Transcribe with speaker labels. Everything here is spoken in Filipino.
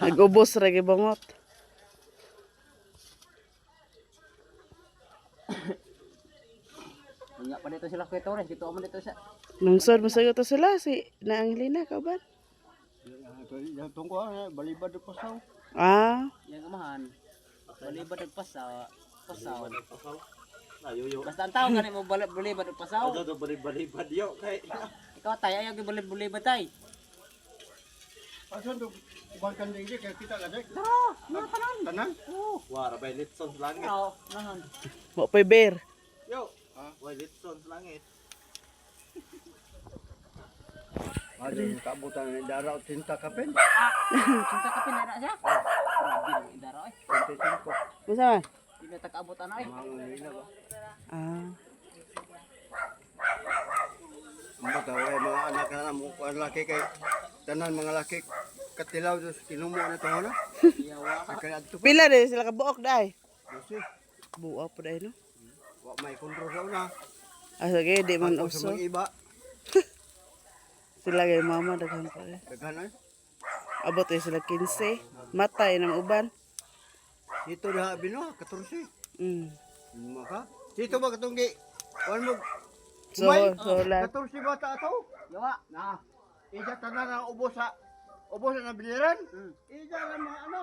Speaker 1: Nag-ubos ra gibungot.
Speaker 2: Unya pa dito sila kay Torres, dito mo dito siya.
Speaker 1: Lungsod masayo to sila si Naanglina kauban.
Speaker 3: Yang tunggu balibad de pasaw.
Speaker 1: Ah,
Speaker 2: Yang amahan. Balibad og pasaw. Pasaw. Basta ang tao gani mo balibad og pasaw.
Speaker 3: Ado balibad yo kay.
Speaker 2: Ikaw tay ayaw gi balibad tay.
Speaker 3: Asan to bangkan ding kay kita lagi.
Speaker 2: Tara, na tanan.
Speaker 3: Tanan?
Speaker 2: Oo.
Speaker 3: Wah, rabay litson sa langit.
Speaker 2: Oo, nahan.
Speaker 1: mo pay bear.
Speaker 3: Yo. Wah, litson sa langit. Aduh, kabutan ni daraw tinta kapen.
Speaker 2: Cinta ka pinara siya. Grabe ang idara ay.
Speaker 3: 25.
Speaker 1: Unsa man?
Speaker 2: Di na takaabutan ay.
Speaker 3: Mga ba?
Speaker 1: Ah,
Speaker 3: Mga mga anak na mo laki kay tanan mga laki katilaw dos kinumo na to na.
Speaker 2: Iyawa.
Speaker 3: Kay adto pa.
Speaker 1: pila din sila ka buok dai.
Speaker 3: Kasi
Speaker 1: Buok pa dai no.
Speaker 3: wa may kontrol sa una.
Speaker 1: Ah, sige, di man
Speaker 3: Ako sa
Speaker 1: uso.
Speaker 3: mga iba
Speaker 1: Sila kay mama daghan pa.
Speaker 3: daghan ay.
Speaker 1: Abot ay sila 15. Matay ng uban.
Speaker 3: Dito na bino 14.
Speaker 1: Mm.
Speaker 3: Maka. Dito ba katong gi? Wan mo.
Speaker 1: So,
Speaker 3: Umay.
Speaker 1: so lahat.
Speaker 3: 14 bata ato.
Speaker 2: Yawa.
Speaker 3: Na. Ija tanan ang ubos sa biliran. Ija lang mga ano.